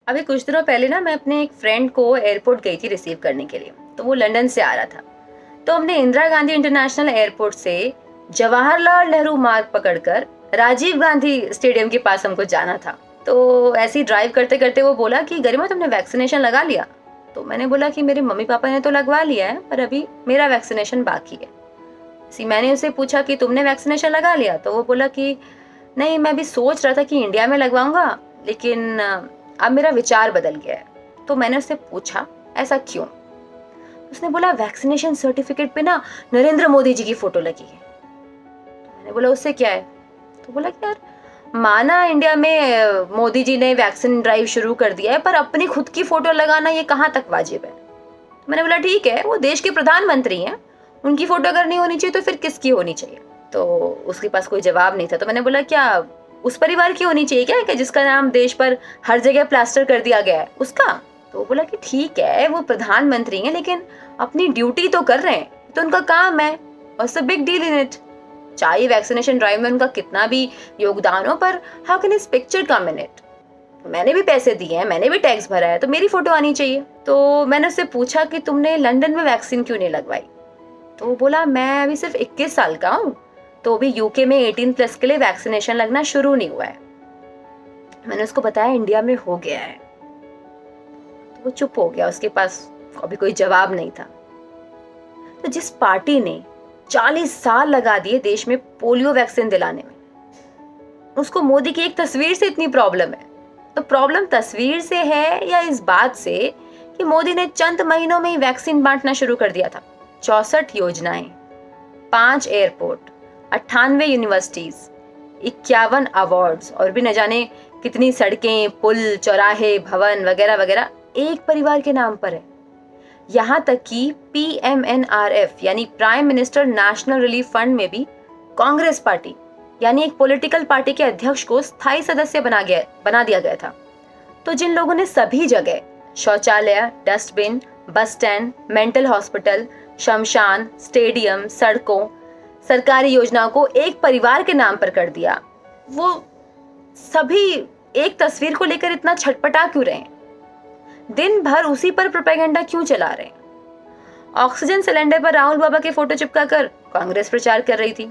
अभी कुछ दिनों पहले ना मैं अपने एक फ्रेंड को एयरपोर्ट गई थी रिसीव करने के लिए। तो वो लंदन से आ रहा था। तो हमने इंदिरा गांधी इंटरनेशनल एयरपोर्ट से जवाहरलाल नेहरू मार्ग पकड़कर राजीव गांधी स्टेडियम के पास हमको जाना था। तो ऐसे ही ड्राइव करते करते वो बोला कि गरिमा तुमने वैक्सीनेशन लगा लिया? तो मैंने बोला कि मेरे मम्मी पापा ने तो लगवा लिया है, पर अभी मेरा वैक्सीनेशन बाकी है। मैंने उसे पूछा कि तुमने वैक्सीनेशन लगा लिया? तो वो बोला कि नहीं, मैं भी सोच रहा था कि इंडिया में लगवाऊंगा, लेकिन अब मेरा विचार बदल गया है। तो मैंने उससे पूछा ऐसा क्यों? उसने बोला वैक्सीनेशन सर्टिफिकेट पे ना नरेंद्र मोदी जी की फोटो लगी है। तो मैंने बोला उससे क्या है? तो बोला कि यार, माना इंडिया में मोदी जी ने वैक्सीन ड्राइव शुरू कर दिया है, पर अपनी खुद की फोटो लगाना ये कहाँ तक वाजिब है? तो मैंने बोला ठीक है, वो देश के प्रधानमंत्री हैं, उनकी फोटो अगर नहीं होनी चाहिए तो फिर किसकी होनी चाहिए? तो उसके पास कोई जवाब नहीं था। तो मैंने बोला क्या उस परिवार की होनी चाहिए क्या, जिसका नाम देश पर हर जगह प्लास्टर कर दिया गया है, उसका? तो वो बोला कि ठीक है, वो प्रधानमंत्री हैं, लेकिन अपनी ड्यूटी तो कर रहे हैं, तो उनका काम है, और it's a big deal in it. चाहे वैक्सीनेशन ड्राइव में उनका कितना भी योगदान हो, पर how can his picture come in it? मैंने भी पैसे दिए हैं, मैंने भी टैक्स भरा है, तो मेरी फोटो आनी चाहिए। तो मैंने उससे पूछा कि तुमने लंदन में वैक्सीन क्यों नहीं लगवाई? तो वो बोला मैं अभी सिर्फ 21 साल का हूँ, तो अभी यूके में 18+ के लिए वैक्सीनेशन लगना शुरू नहीं हुआ है। मैंने उसको बताया इंडिया में हो गया है। तो वो चुप हो गया, उसके पास अभी कोई जवाब नहीं था। तो जिस पार्टी ने 40 साल लगा दिए देश में पोलियो वैक्सीन दिलाने में, उसको मोदी की एक तस्वीर से इतनी प्रॉब्लम है। तो प्रॉब्लम तस्वीर से है या इस बात से कि मोदी ने चंद महीनों में ही वैक्सीन बांटना शुरू कर दिया था? 64 योजनाएं, 5 एयरपोर्ट, 98 यूनिवर्सिटीज, 51 अवार्ड्स और भी न जाने कितनी सड़कें, पुल, चौराहे, भवन वगैरह वगैरह एक परिवार के नाम पर है। यहाँ तक कि PMNRF यानी prime minister national relief fund में भी कांग्रेस पार्टी यानी एक पॉलिटिकल पार्टी के अध्यक्ष को स्थायी सदस्य बना दिया गया था। तो जिन लोगों ने सभी जगह शौचालय, dustbin, bus stand, mental hospital, शमशान, स्टेडियम, सड़कों, सरकारी योजनाओं को एक परिवार के नाम पर कर दिया, वो सभी एक तस्वीर को लेकर इतना छटपटा क्यों रहे हैं? दिन भर उसी पर प्रोपेगेंडा क्यों चला रहे हैं? ऑक्सीजन सिलेंडर पर राहुल बाबा के फोटो चिपकाकर कांग्रेस प्रचार कर रही थी।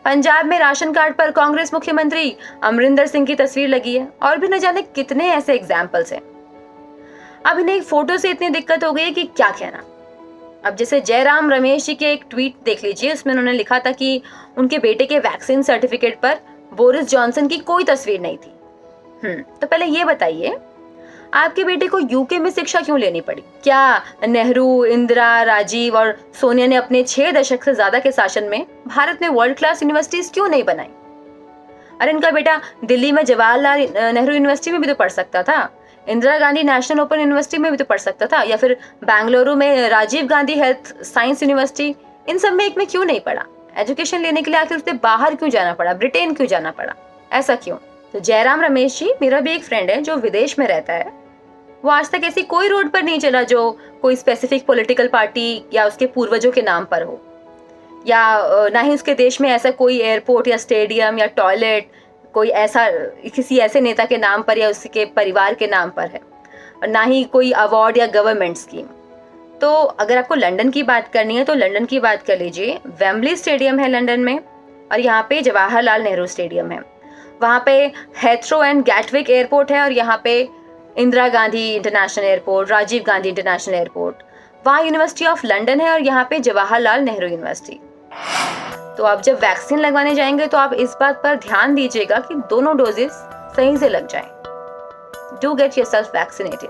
पंजाब में राशन कार्ड पर कांग्रेस मुख्यमंत्री अमरिंदर सिंह की तस्वीर लगी है, और भी न जाने कितने ऐसे एग्जाम्पल्स हैं। अब इन्हें एक फोटो से इतनी दिक्कत हो गई है कि क्या कहना। अब जैसे जयराम रमेश जी के एक ट्वीट देख लीजिए, उसमें उन्होंने लिखा था कि उनके बेटे के वैक्सीन सर्टिफिकेट पर बोरिस जॉनसन की कोई तस्वीर नहीं थी। तो पहले ये बताइए, आपके बेटे को यूके में शिक्षा क्यों लेनी पड़ी? क्या नेहरू, इंदिरा, राजीव और सोनिया ने अपने 6 दशक से ज्यादा के शासन में भारत में वर्ल्ड क्लास यूनिवर्सिटीज क्यों नहीं बनाई? अरे इनका बेटा दिल्ली में जवाहरलाल नेहरू यूनिवर्सिटी में भी तो पढ़ सकता था, Indira Gandhi national open university में भी तो पढ़ सकता था, या फिर बेंगलुरु में Rajiv Gandhi health science university, इन सब में एक में क्यों नहीं पढ़ा? एजुकेशन लेने के लिए आखिर उसे बाहर क्यों जाना पड़ा, ब्रिटेन क्यों जाना पड़ा, ऐसा क्यों? तो जयराम रमेश जी मेरा भी एक फ्रेंड है जो विदेश में रहता है। वो आज तक ऐसी कोई रोड पर नहीं चला जो कोई स्पेसिफिक पॉलिटिकल पार्टी या उसके पूर्वजों के नाम पर हो, या ना ही उसके देश में ऐसा कोई एयरपोर्ट या स्टेडियम या टॉयलेट कोई ऐसा किसी ऐसे नेता के नाम पर या उसके परिवार के नाम पर है, और ना ही कोई अवार्ड या गवर्नमेंट स्कीम। तो अगर आपको लंदन की बात करनी है तो लंदन की बात कर लीजिए। वेम्बली स्टेडियम है लंदन में, और यहाँ पे जवाहरलाल नेहरू स्टेडियम है। वहाँ पे हेथ्रो एंड गैटविक एयरपोर्ट है, और यहाँ पे Indira Gandhi international airport, Rajiv Gandhi international airport. वहाँ यूनिवर्सिटी ऑफ लंदन है, और यहाँ पे जवाहरलाल नेहरू यूनिवर्सिटी। तो आप जब वैक्सीन लगवाने जाएंगे तो आप इस बात पर ध्यान दीजिएगा कि दोनों डोजेस सही से लग जाएं। Do get yourself vaccinated.